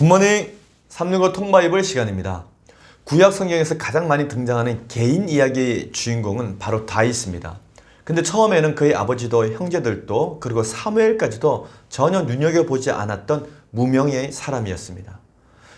굿모닝 365 통바이블 시간입니다. 구약 성경에서 가장 많이 등장하는 개인 이야기의 주인공은 바로 다윗입니다. 근데 처음에는 그의 아버지도 형제들도 그리고 사무엘까지도 전혀 눈여겨보지 않았던 무명의 사람이었습니다.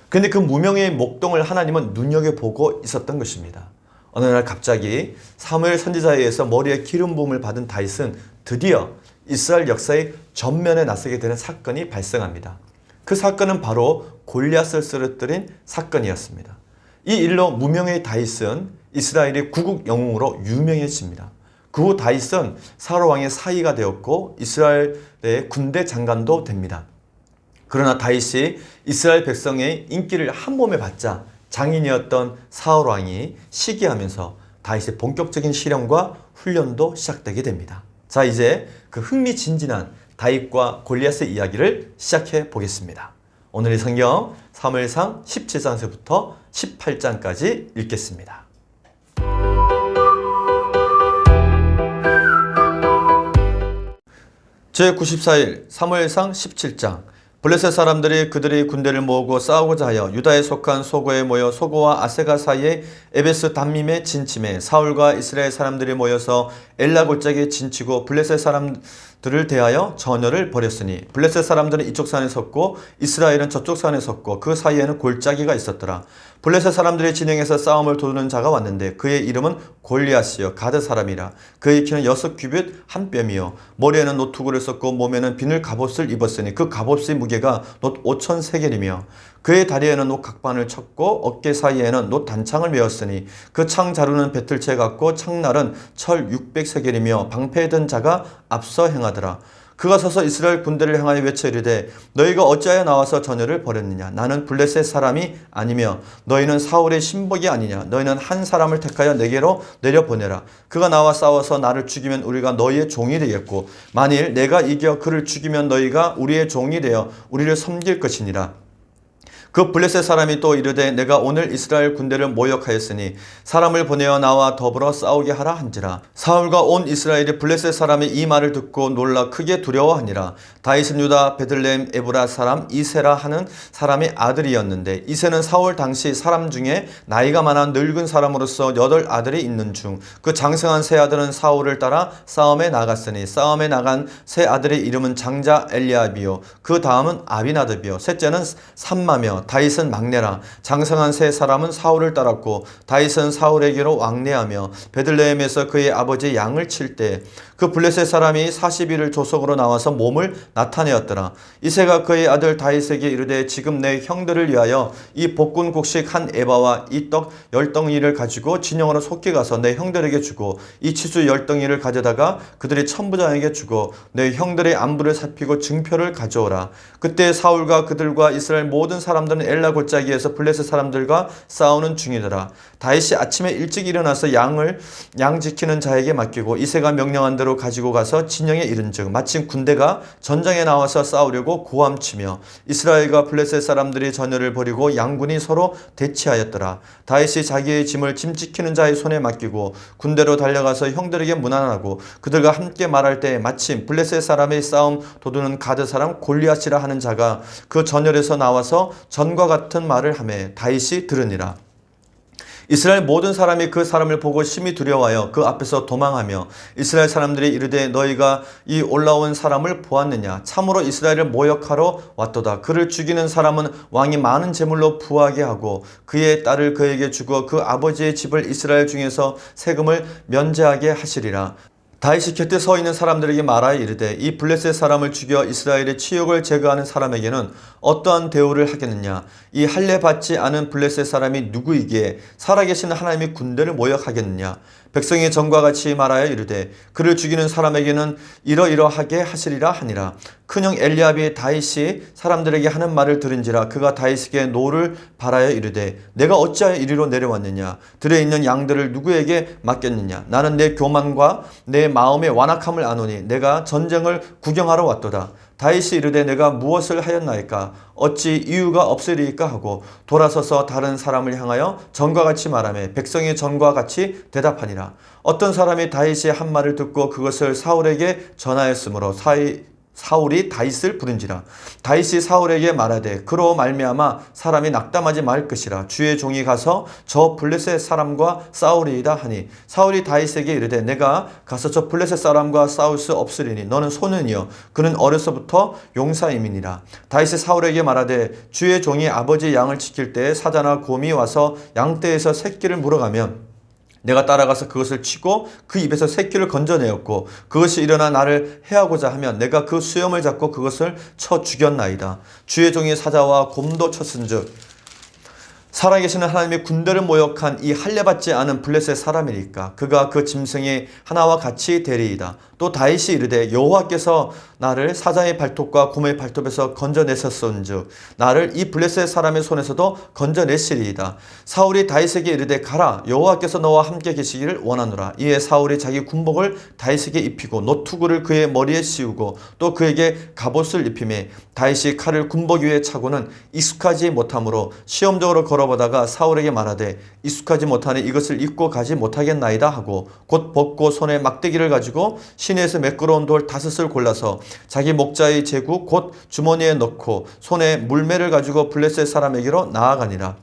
근데 그 무명의 목동을 하나님은 눈여겨보고 있었던 것입니다. 어느 날 갑자기 사무엘 선지자에 의해서 머리에 기름 부음을 받은 다윗은 드디어 이스라엘 역사의 전면에 나서게 되는 사건이 발생합니다. 그 사건은 바로 골리앗을 쓰러뜨린 사건이었습니다. 이 일로 무명의 다윗은 이스라엘의 구국 영웅으로 유명해집니다. 그 후 다윗은 사울 왕의 사위가 되었고 이스라엘의 군대 장관도 됩니다. 그러나 다윗이 이스라엘 백성의 인기를 한 몸에 받자 장인이었던 사울 왕이 시기하면서 다윗의 본격적인 실험과 훈련도 시작되게 됩니다. 자, 이제 그 흥미진진한 다윗과 골리앗의 이야기를 시작해 보겠습니다. 오늘의 성경 사무엘상 17장서부터 18장까지 읽겠습니다. 제94일 사무엘상 17장. 블레셋 사람들이 그들의 군대를 모으고 싸우고자 하여 유다에 속한 소고에 모여 소고와 아세가 사이에 에베스 담밈에 진침해 사울과 이스라엘 사람들이 모여서 엘라 골짜기에 진치고 블레셋 사람들을 대하여 전열을 벌였으니 블레셋 사람들은 이쪽 산에 섰고 이스라엘은 저쪽 산에 섰고 그 사이에는 골짜기가 있었더라. 블레셋 사람들이 진행해서 싸움을 도두는 자가 왔는데 그의 이름은 골리앗이요 가드 사람이라. 그의 키는 6규빗 한 뼘이요 머리에는 노투구를 썼고 몸에는 비늘 갑옷을 입었으니 그 갑옷의 무게가 놋 5천 세겔이며 그의 다리에는 놋 각반을 쳤고 어깨 사이에는 놋 단창을 메었으니 그 창 자루는 배틀채 같고 창날은 철 600세겔이며 방패에 든 자가 앞서 행하더라. 그가 서서 이스라엘 군대를 향하여 외쳐 이르되 너희가 어찌하여 나와서 전열을 벌였느냐. 나는 블레셋 사람이 아니며 너희는 사울의 신복이 아니냐. 너희는 한 사람을 택하여 내게로 내려보내라. 그가 나와 싸워서 나를 죽이면 우리가 너희의 종이 되겠고 만일 내가 이겨 그를 죽이면 너희가 우리의 종이 되어 우리를 섬길 것이니라. 그 블레셋 사람이 또 이르되 내가 오늘 이스라엘 군대를 모욕하였으니 사람을 보내어 나와 더불어 싸우게 하라 한지라. 사울과 온 이스라엘이 블레셋 사람의 이 말을 듣고 놀라 크게 두려워하니라. 다윗은 유다 베들레헴 에브라 사람 이세라 하는 사람의 아들이었는데 이세는 사울 당시 사람 중에 나이가 많아 늙은 사람으로서 8 아들이 있는 중 그 장성한 세 아들은 사울을 따라 싸움에 나갔으니 싸움에 나간 세 아들의 이름은 장자 엘리압이요 그 다음은 아비나답이요 셋째는 삼마며 다윗은 막내라. 장성한 세 사람은 사울을 따랐고 다윗은 사울에게로 왕래하며 베들레헴에서 그의 아버지 양을 칠 때 그 블레셋 사람이 40일을 조석으로 나와서 몸을 나타내었더라. 이새가 그의 아들 다윗에게 이르되 지금 내 형들을 위하여 이 볶은 곡식 한 에바와 이 떡 10덩이를 가지고 진영으로 속히 가서 내 형들에게 주고 이 치수 10덩이를 가져다가 그들의 천부장에게 주고 내 형들의 안부를 살피고 증표를 가져오라. 그때 사울과 그들과 이스라엘 모든 사람들은 엘라 골짜기에서 블레셋 사람들과 싸우는 중이더라. 다윗이 아침에 일찍 일어나서 양 지키는 자에게 맡기고 이새가 명령한 대로 가지고 가서 진영에 이른즉 마침 군대가 전장에 나와서 싸우려고 고함치며 이스라엘과 블레셋 사람들이 전열을 벌이고 양군이 서로 대치하였더라. 다윗이 자기의 짐을 짐 지키는 자의 손에 맡기고 군대로 달려가서 형들에게 문안하고 그들과 함께 말할 때 마침 블레셋 사람의 싸움 도두는 가드 사람 골리앗이라 하는 자가 그 전열에서 나와서 전과 같은 말을 하매 다윗이 들으니라. 이스라엘 모든 사람이 그 사람을 보고 심히 두려워하여 그 앞에서 도망하며 이스라엘 사람들이 이르되 너희가 이 올라온 사람을 보았느냐. 참으로 이스라엘을 모욕하러 왔도다. 그를 죽이는 사람은 왕이 많은 재물로 부하게 하고 그의 딸을 그에게 주고 그 아버지의 집을 이스라엘 중에서 세금을 면제하게 하시리라. 다윗이 곁에 서 있는 사람들에게 말하여 이르되 이 블레셋 사람을 죽여 이스라엘의 치욕을 제거하는 사람에게는 어떠한 대우를 하겠느냐. 이 할례 받지 않은 블레셋 사람이 누구이기에 살아계신 하나님의 군대를 모욕하겠느냐. 백성이 전과 같이 말하여 이르되 그를 죽이는 사람에게는 이러이러하게 하시리라 하니라. 큰형 엘리압이 다윗이 사람들에게 하는 말을 들은지라 그가 다윗에게 노를 바라여 이르되 내가 어찌하여 이리로 내려왔느냐. 들에 있는 양들을 누구에게 맡겼느냐. 나는 내 교만과 내 마음의 완악함을 아노니 내가 전쟁을 구경하러 왔도다. 다윗이 이르되 내가 무엇을 하였나이까. 어찌 이유가 없으리이까 하고 돌아서서 다른 사람을 향하여 전과 같이 말하며 백성이 전과 같이 대답하니라. 어떤 사람이 다윗이 한 말을 듣고 그것을 사울에게 전하였으므로 사울이 다윗을 부른지라. 다윗이 사울에게 말하되 그로 말미암아 사람이 낙담하지 말 것이라. 주의 종이 가서 저 블레셋 사람과 싸우리이다 하니 사울이 다윗에게 이르되 내가 가서 저 블레셋 사람과 싸울 수 없으리니 너는 소년이여 그는 어려서부터 용사임이니라. 다윗이 사울에게 말하되 주의 종이 아버지의 양을 지킬 때에 사자나 곰이 와서 양떼에서 새끼를 물어가면 내가 따라가서 그것을 치고 그 입에서 새끼를 건져내었고 그것이 일어나 나를 해하고자 하면 내가 그 수염을 잡고 그것을 쳐 죽였나이다. 주의 종이 사자와 곰도 쳤은즉 살아계시는 하나님의 군대를 모욕한 이 할례받지 않은 블레셋 사람이니까 그가 그 짐승의 하나와 같이 되리이다. 또 다윗이 이르되 여호와께서 나를 사자의 발톱과 곰의 발톱에서 건져내셨은즉 나를 이 블레셋 사람의 손에서도 건져내시리이다. 사울이 다윗에게 이르되 가라 여호와께서 너와 함께 계시기를 원하노라. 이에 사울이 자기 군복을 다윗에게 입히고 노투구를 그의 머리에 씌우고 또 그에게 갑옷을 입히매 다윗이 칼을 군복 위에 차고는 익숙하지 못하므로 시험적으로 걸어보다가 사울에게 말하되 익숙하지 못하니 이것을 입고 가지 못하겠나이다 하고 곧 벗고 손에 막대기를 가지고 시내에서 매끄러운 돌 5을 골라서 자기 목자의 제구 곧 주머니에 넣고 손에 물매를 가지고 블레셋 사람에게로 나아가니라.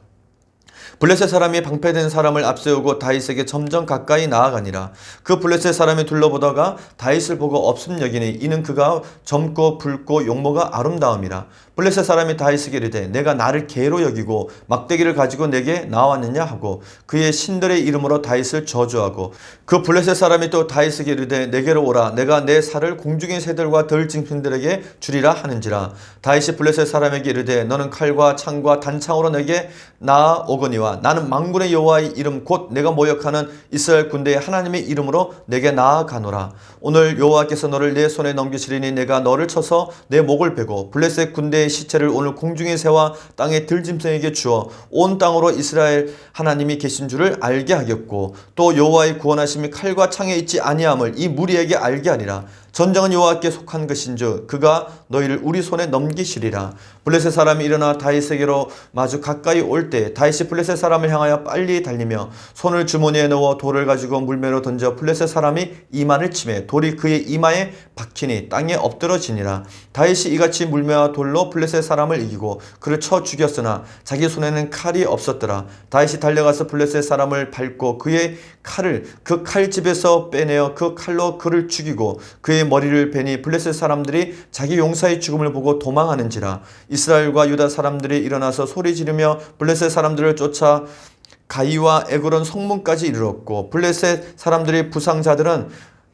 블레셋 사람이 방패된 사람을 앞세우고 다윗에게 점점 가까이 나아가니라. 그 블레셋 사람이 둘러보다가 다윗을 보고 없음 여기니 이는 그가 젊고 붉고 용모가 아름다움이라. 블레셋 사람이 다윗에게 이르되 내가 나를 개로 여기고 막대기를 가지고 내게 나왔느냐 하고 그의 신들의 이름으로 다윗을 저주하고 그 블레셋 사람이 또 다윗에게 이르되 내게로 오라 내가 내 살을 공중의 새들과 들짐승들에게 주리라 하는지라. 다윗이 블레셋 사람에게 이르되 너는 칼과 창과 단창으로 내게 나아오거니와 나는 만군의 여호와의 이름 곧 내가 모욕하는 이스라엘 군대의 하나님의 이름으로 내게 나아가노라. 오늘 여호와께서 너를 내 손에 넘기시리니 내가 너를 쳐서 내 목을 베고 블레셋 군대의 시체를 오늘 공중의 새와 땅의 들짐승에게 주어 온 땅으로 이스라엘 하나님이 계신 줄을 알게 하겠고 또 여호와의 구원하심이 칼과 창에 있지 아니함을 이 무리에게 알게 하리라. 전쟁은 여호와께 속한 것인즉 그가 너희를 우리 손에 넘기시리라. 블레셋 사람이 일어나 다윗에게로 마주 가까이 올 때 다윗이 블레셋 사람을 향하여 빨리 달리며 손을 주머니에 넣어 돌을 가지고 물매로 던져 블레셋 사람이 이마를 치매 돌이 그의 이마에 박히니 땅에 엎드러지니라. 다윗이 이같이 물매와 돌로 블레셋 사람을 이기고 그를 쳐 죽였으나 자기 손에는 칼이 없었더라. 다윗이 달려가서 블레셋 사람을 밟고 그의 칼을 그 칼집에서 빼내어 그 칼로 그를 죽이고 그의 머리를 베니 블레셋 사람들이 자기 용사의 죽음을 보고 도망하는지라. 이스라엘과 유다 사람들이 일어나서 소리 지르며 블레셋 사람들을 쫓아 가이와 에그론 성문까지 이르렀고 블레셋 사람들의 부상자들은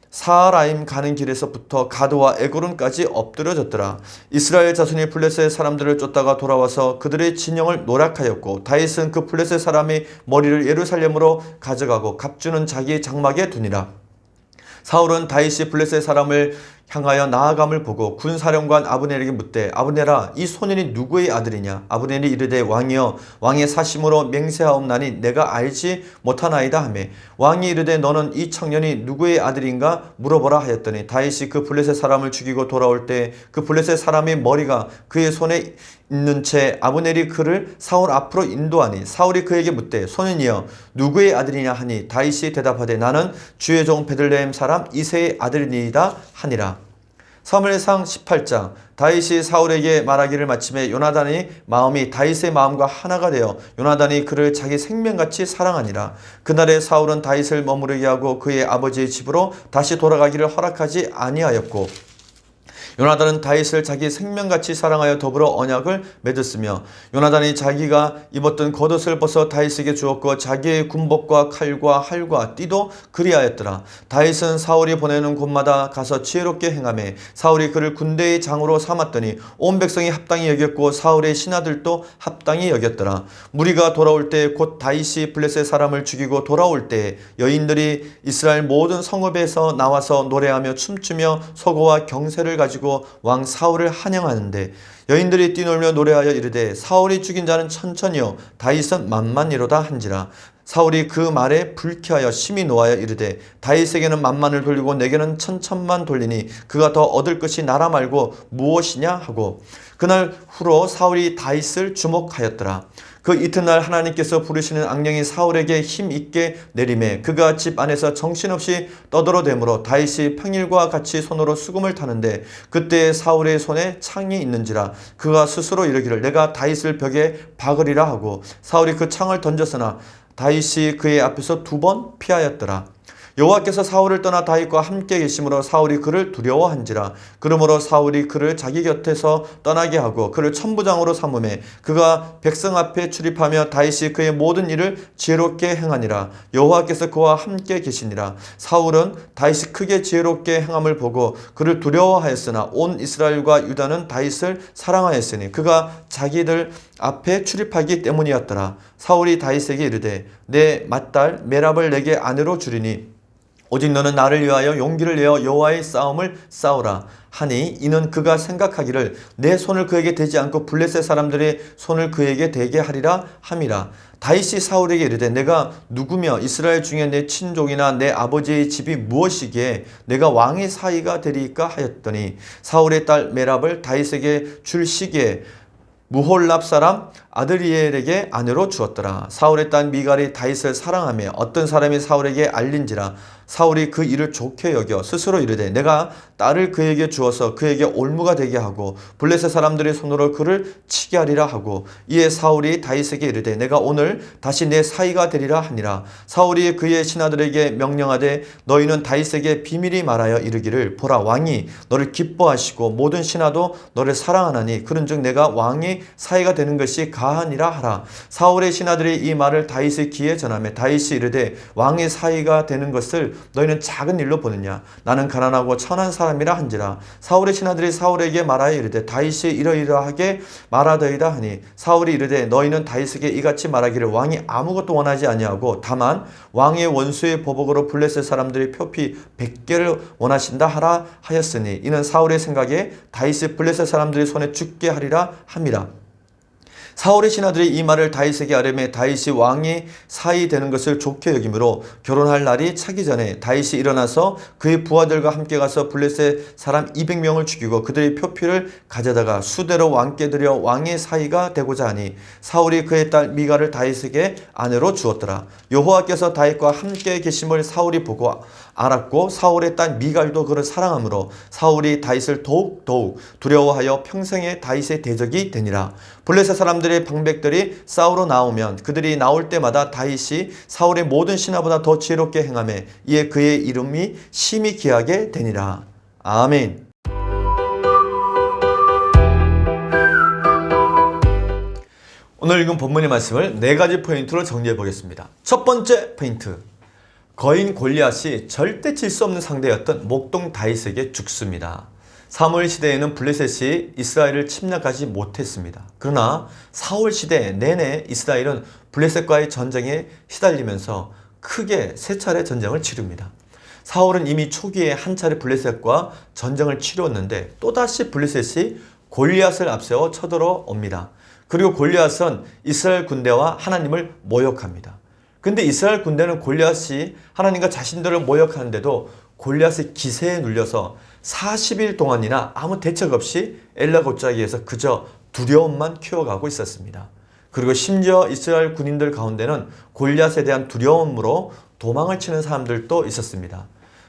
사하라임 가는 길에서부터 가드와 에그론까지 엎드려졌더라. 이스라엘 자손이 블레셋 사람들을 쫓다가 돌아와서 그들의 진영을 노략하였고 다윗은 그 블레셋 사람의 머리를 예루살렘으로 가져가고 갑주는 자기 장막에 두니라. 사울은 다윗이 블레셋 사람을 향하여 나아감을 보고 군사령관 아브넬에게 묻되 아브넬아 이 소년이 누구의 아들이냐. 아브넬이 이르되 왕이여 왕의 사심으로 맹세하옵나니 내가 알지 못하나이다 하매 왕이 이르되 너는 이 청년이 누구의 아들인가 물어보라 하였더니 다윗이 그 블레셋 사람을 죽이고 돌아올 때 그 블레셋 사람의 머리가 그의 손에 있는 채 아브넬이 그를 사울 앞으로 인도하니 사울이 그에게 묻되 소년이여 누구의 아들이냐 하니 다윗이 대답하되 나는 주의 종 베들레헴 사람 이새의 아들이니이다 하니라. 사무엘상 18장. 다윗이 사울에게 말하기를 마침에 요나단의 마음이 다윗의 마음과 하나가 되어 요나단이 그를 자기 생명같이 사랑하니라. 그날에 사울은 다윗을 머무르게 하고 그의 아버지의 집으로 다시 돌아가기를 허락하지 아니하였고 요나단은 다윗을 자기 생명같이 사랑하여 더불어 언약을 맺었으며 요나단이 자기가 입었던 겉옷을 벗어 다윗에게 주었고 자기의 군복과 칼과 활과 띠도 그리하였더라. 다윗은 사울이 보내는 곳마다 가서 지혜롭게 행하며 사울이 그를 군대의 장으로 삼았더니 온 백성이 합당히 여겼고 사울의 신하들도 합당히 여겼더라. 무리가 돌아올 때 곧 다윗이 블레셋 사람을 죽이고 돌아올 때 여인들이 이스라엘 모든 성읍에서 나와서 노래하며 춤추며 소고와 경세를 가지고 왕 사울을 환영하는데 여인들이 뛰놀며 노래하여 이르되 사울이 죽인 자는 천천히요 다윗은 만만이로다 한지라. 사울이 그 말에 불쾌하여 심히 노하여 이르되 다윗에게는 만만을 돌리고 내게는 천천만 돌리니 그가 더 얻을 것이 나라 말고 무엇이냐 하고 그날 후로 사울이 다윗을 주목하였더라. 그 이튿날 하나님께서 부르시는 악령이 사울에게 힘있게 내림에 그가 집 안에서 정신없이 떠들어대므로 다윗이 평일과 같이 손으로 수금을 타는데 그때 사울의 손에 창이 있는지라 그가 스스로 이르기를 내가 다윗을 벽에 박으리라 하고 사울이 그 창을 던졌으나 다윗이 그의 앞에서 2번 피하였더라. 여호와께서 사울을 떠나 다윗과 함께 계심으로 사울이 그를 두려워한지라. 그러므로 사울이 그를 자기 곁에서 떠나게 하고 그를 천부장으로 삼음에 그가 백성 앞에 출입하며 다윗이 그의 모든 일을 지혜롭게 행하니라. 여호와께서 그와 함께 계시니라. 사울은 다윗이 크게 지혜롭게 행함을 보고 그를 두려워하였으나 온 이스라엘과 유다는 다윗을 사랑하였으니 그가 자기들 앞에 출입하기 때문이었더라. 사울이 다윗에게 이르되 내 맏딸 메랍을 내게 아내로 주리니 오직 너는 나를 위하여 용기를 내어 여호와의 싸움을 싸우라 하니 이는 그가 생각하기를 내 손을 그에게 대지 않고 블레셋 사람들의 손을 그에게 대게 하리라 함이라. 다윗이 사울에게 이르되 내가 누구며 이스라엘 중에 내 친족이나 내 아버지의 집이 무엇이기에 내가 왕의 사위가 되리이까 하였더니 사울의 딸 메랍을 다윗에게 줄 시기에 무홀랍 사람 아드리엘에게 아내로 주었더라. 사울의 딸 미갈이 다윗을 사랑하며 어떤 사람이 사울에게 알린지라. 사울이 그 일을 좋게 여겨 스스로 이르되 내가 딸을 그에게 주어서 그에게 올무가 되게 하고 블레셋 사람들의 손으로 그를 치게 하리라 하고 이에 사울이 다윗에게 이르되 내가 오늘 다시 내 사위가 되리라 하니라. 사울이 그의 신하들에게 명령하되 너희는 다윗에게 비밀히 말하여 이르기를 보라 왕이 너를 기뻐하시고 모든 신하도 너를 사랑하나니 그런즉 내가 왕의 사위가 되는 것이 가하니라 하라. 사울의 신하들이 이 말을 다윗의 귀에 전하며 다윗이 이르되 왕의 사위가 되는 것을 너희는 작은 일로 보느냐 나는 가난하고 천한 사람이라 한지라. 사울의 신하들이 사울에게 말하여 이르되 다윗이 이러이러하게 말하더이다 하니 사울이 이르되 너희는 다윗에게 이같이 말하기를 왕이 아무것도 원하지 아니하고 다만 왕의 원수의 보복으로 블레셋 사람들이 표피 100개를 원하신다 하라 하였으니 이는 사울의 생각에 다윗이 블레셋 사람들의 손에 죽게 하리라 함이라. 사울의 신하들이 이 말을 다윗에게 아뢰매 다윗이 왕의 사위 되는 것을 좋게 여기므로 결혼할 날이 차기 전에 다윗이 일어나서 그의 부하들과 함께 가서 블레셋 사람 200명을 죽이고 그들의 표피를 가져다가 수대로 왕께 드려 왕의 사위가 되고자 하니 사울이 그의 딸 미갈을 다윗에게 아내로 주었더라. 여호와께서 다윗과 함께 계심을 사울이 보고 알았고 사울의 딸 미갈도 그를 사랑하므로 사울이 다윗을 더욱 두려워하여 평생에 다윗의 대적이 되니라. 블레셋 사람들의 방백들이 싸우러 나오면 그들이 나올 때마다 다윗이 사울의 모든 신하보다 더 지혜롭게 행하며 이에 그의 이름이 심히 귀하게 되니라. 아멘. 오늘 읽은 본문의 말씀을 4가지 포인트로 정리해 보겠습니다. 첫 번째 포인트, 거인 골리앗이 절대 질 수 없는 상대였던 목동 다윗에게 죽습니다. 사무엘 시대에는 블레셋이 이스라엘을 침략하지 못했습니다. 그러나 사울 시대 내내 이스라엘은 블레셋과의 전쟁에 시달리면서 크게 3차례 전쟁을 치릅니다. 사울은 이미 초기에 한 차례 블레셋과 전쟁을 치루었는데 또다시 블레셋이 골리앗을 앞세워 쳐들어옵니다. 그리고 골리앗은 이스라엘 군대와 하나님을 모욕합니다. 근데 이스라엘 군대는 골리앗이 하나님과 자신들을 모욕하는데도 골리앗의 기세에 눌려서 40일 동안이나 아무 대책 없이 엘라 골짜기에서 그저 두려움만 키워가고 있었습니다. 그리고 심지어 이스라엘 군인들 가운데는 골리앗에 대한 두려움으로 도망을 치는 사람들도 있었습니다.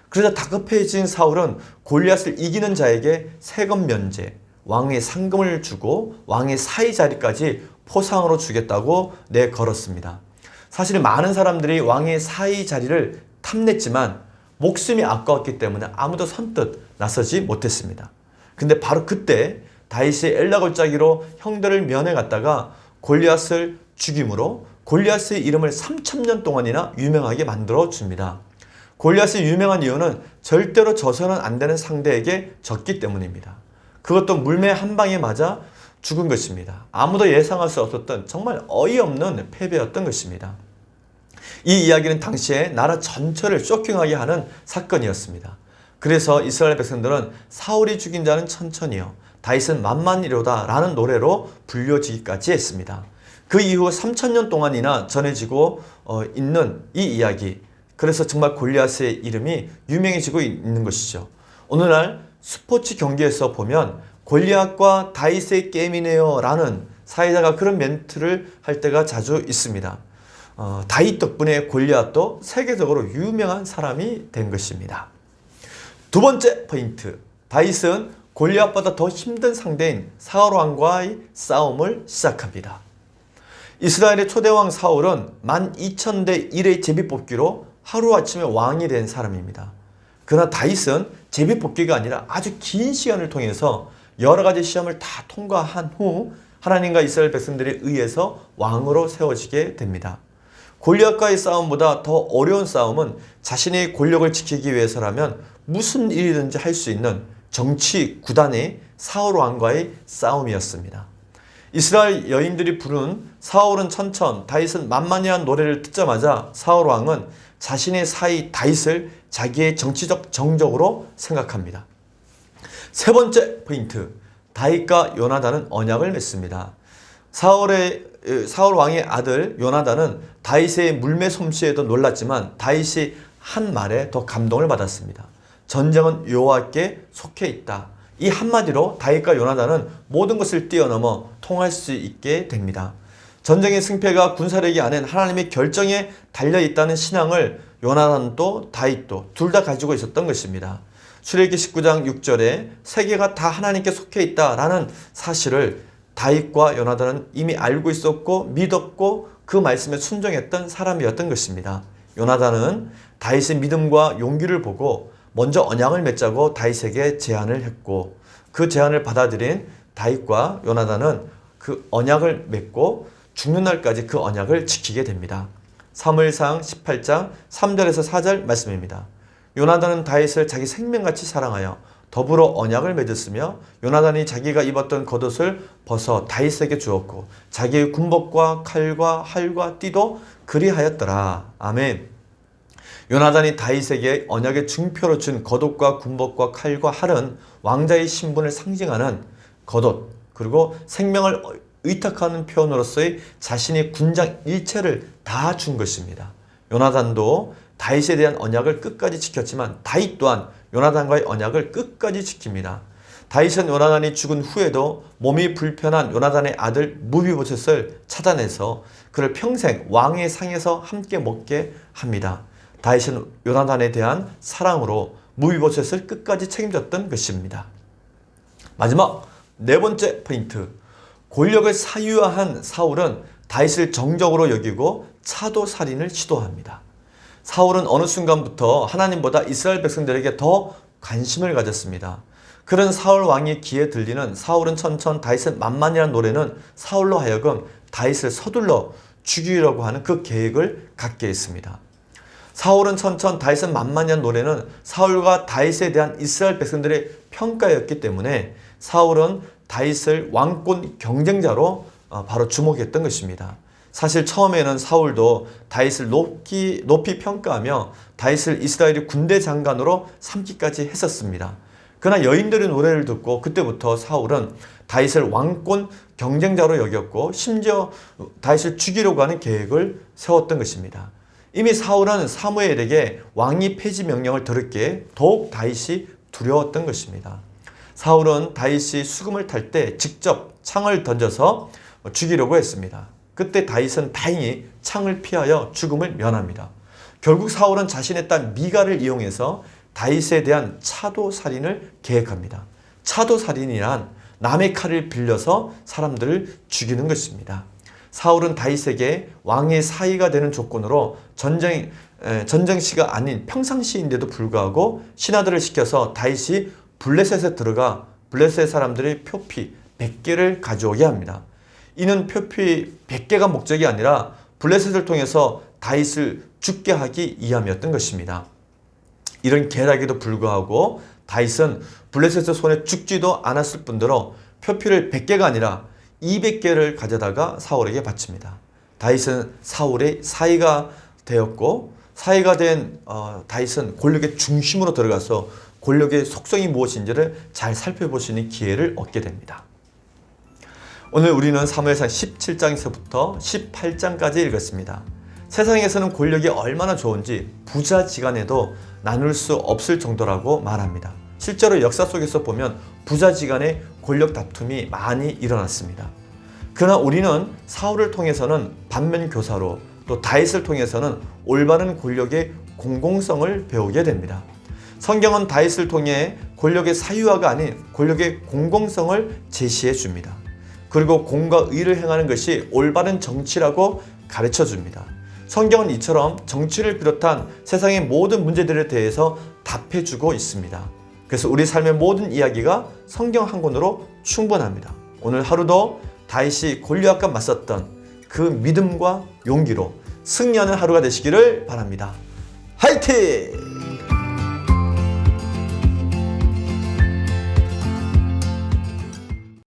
그래서 다급해진 사울은 골리앗을 이기는 자에게 세금 면제, 왕의 상금을 주고 왕의 사위 자리까지 포상으로 주겠다고 내걸었습니다. 사실 많은 사람들이 왕의 사위 자리를 탐냈지만 목숨이 아까웠기 때문에 아무도 선뜻 나서지 못했습니다. 근데 바로 그때 다윗이 엘라 골짜기로 형들을 면회 갔다가 골리앗을 죽임으로 골리앗의 이름을 3000년 동안이나 유명하게 만들어 줍니다. 골리앗이 유명한 이유는 절대로 져서는 안 되는 상대에게 졌기 때문입니다. 그것도 물매 한 방에 맞아 죽은 것입니다. 아무도 예상할 수 없었던 정말 어이없는 패배였던 것입니다. 이 이야기는 당시에 나라 전체를 쇼킹하게 하는 사건이었습니다. 그래서 이스라엘 백성들은 사울이 죽인 자는 천천히요 다윗은 만만이로다 라는 노래로 불려지기까지 했습니다. 그 이후 3000년 동안이나 전해지고 있는 이 이야기, 그래서 정말 골리앗의 이름이 유명해지고 있는 것이죠. 오늘날 스포츠 경기에서 보면 골리앗과 다윗의 게임이네요 라는 사회자가 그런 멘트를 할 때가 자주 있습니다. 다윗 덕분에 골리앗도 세계적으로 유명한 사람이 된 것입니다. 두 번째 포인트, 다윗은 골리앗보다 더 힘든 상대인 사울 왕과의 싸움을 시작합니다. 이스라엘의 초대왕 사울은 12,000대 1의 제비뽑기로 하루아침에 왕이 된 사람입니다. 그러나 다윗은 제비뽑기가 아니라 아주 긴 시간을 통해서 여러 가지 시험을 다 통과한 후 하나님과 이스라엘 백성들에 의해서 왕으로 세워지게 됩니다. 골리앗과의 싸움보다 더 어려운 싸움은 자신의 권력을 지키기 위해서라면 무슨 일이든지 할 수 있는 정치 구단의 사울 왕과의 싸움이었습니다. 이스라엘 여인들이 부른 사울은 천천, 다윗은 만만이한 노래를 듣자마자 사울 왕은 자신의 사위 다윗을 자기의 정치적 정적으로 생각합니다. 세 번째 포인트, 다윗과 요나단은 언약을 맺습니다. 사울 왕의 아들 요나단은 다윗의 물매 솜씨에도 놀랐지만 다윗이 한 말에 더 감동을 받았습니다. 전쟁은 여호와께 속해 있다. 이 한마디로 다윗과 요나단은 모든 것을 뛰어넘어 통할 수 있게 됩니다. 전쟁의 승패가 군사력이 아닌 하나님의 결정에 달려있다는 신앙을 요나단도 다윗도 둘 다 가지고 있었던 것입니다. 출애굽기 19장 6절에 세계가 다 하나님께 속해 있다라는 사실을 다윗과 요나단은 이미 알고 있었고 믿었고 그 말씀에 순종했던 사람이었던 것입니다. 요나단은 다윗의 믿음과 용기를 보고 먼저 언약을 맺자고 다윗에게 제안을 했고 그 제안을 받아들인 다윗과 요나단은 그 언약을 맺고 죽는 날까지 그 언약을 지키게 됩니다. 사무엘상 18장 3절에서 4절 말씀입니다. 요나단은 다윗을 자기 생명같이 사랑하여 더불어 언약을 맺었으며 요나단이 자기가 입었던 겉옷을 벗어 다윗에게 주었고 자기의 군복과 칼과 활과 띠도 그리하였더라. 아멘. 요나단이 다윗에게 언약의 증표로 준 겉옷과 군복과 칼과 활은 왕자의 신분을 상징하는 겉옷 그리고 생명을 의탁하는 표현으로서의 자신의 군장 일체를 다 준 것입니다. 요나단도 다윗에 대한 언약을 끝까지 지켰지만 다윗 또한 요나단과의 언약을 끝까지 지킵니다. 다윗은 요나단이 죽은 후에도 몸이 불편한 요나단의 아들 무비보셋을 찾아내서 그를 평생 왕의 상에서 함께 먹게 합니다. 다윗은 요나단에 대한 사랑으로 무비보셋을 끝까지 책임졌던 것입니다. 마지막 네 번째 포인트, 권력을 사유화한 사울은 다윗을 정적으로 여기고 차도살인을 시도합니다. 사울은 어느 순간부터 하나님보다 이스라엘 백성들에게 더 관심을 가졌습니다. 그런 사울 왕의 귀에 들리는 사울은 천천 다윗은 만만이라는 노래는 사울로 하여금 다윗을 서둘러 죽이려고 하는 그 계획을 갖게 했습니다. 사울은 천천 다윗은 만만이라는 노래는 사울과 다윗에 대한 이스라엘 백성들의 평가였기 때문에 사울은 다윗을 왕권 경쟁자로 바로 주목했던 것입니다. 사실 처음에는 사울도 다윗을 높이 평가하며 다윗을 이스라엘의 군대 장관으로 삼기까지 했었습니다. 그러나 여인들의 노래를 듣고 그때부터 사울은 다윗을 왕권 경쟁자로 여겼고 심지어 다윗을 죽이려고 하는 계획을 세웠던 것입니다. 이미 사울은 사무엘에게 왕위 폐지 명령을 들었기에 더욱 다윗이 두려웠던 것입니다. 사울은 다윗이 수금을 탈 때 직접 창을 던져서 죽이려고 했습니다. 그때 다윗은 다행히 창을 피하여 죽음을 면합니다. 결국 사울은 자신의 딸 미갈을 이용해서 다윗에 대한 차도살인을 계획합니다. 차도살인이란 남의 칼을 빌려서 사람들을 죽이는 것입니다. 사울은 다윗에게 왕의 사위가 되는 조건으로 전쟁시가 아닌 평상시인데도 불구하고 신하들을 시켜서 다윗이 블레셋에 들어가 블레셋 사람들의 표피 100개를 가져오게 합니다. 이는 표피 100개가 목적이 아니라 블레셋을 통해서 다윗을 죽게 하기 위함이었던 것입니다. 이런 계략에도 불구하고 다윗은 블레셋의 손에 죽지도 않았을 뿐더러 표피를 100개가 아니라 200개를 가져다가 사울에게 바칩니다. 다윗은 사울의 사위가 되었고 사위가 된 다윗은 권력의 중심으로 들어가서 권력의 속성이 무엇인지를 잘 살펴볼 수 있는 기회를 얻게 됩니다. 오늘 우리는 사무엘상 17장에서부터 18장까지 읽었습니다. 세상에서는 권력이 얼마나 좋은지 부자지간에도 나눌 수 없을 정도라고 말합니다. 실제로 역사 속에서 보면 부자지간의 권력 다툼이 많이 일어났습니다. 그러나 우리는 사울을 통해서는 반면 교사로, 또 다윗을 통해서는 올바른 권력의 공공성을 배우게 됩니다. 성경은 다윗을 통해 권력의 사유화가 아닌 권력의 공공성을 제시해 줍니다. 그리고 공과 의를 행하는 것이 올바른 정치라고 가르쳐 줍니다. 성경은 이처럼 정치를 비롯한 세상의 모든 문제들에 대해서 답해 주고 있습니다. 그래서 우리 삶의 모든 이야기가 성경 한 권으로 충분합니다. 오늘 하루도 다윗이 골리앗과 맞섰던 그 믿음과 용기로 승리하는 하루가 되시기를 바랍니다. 화이팅!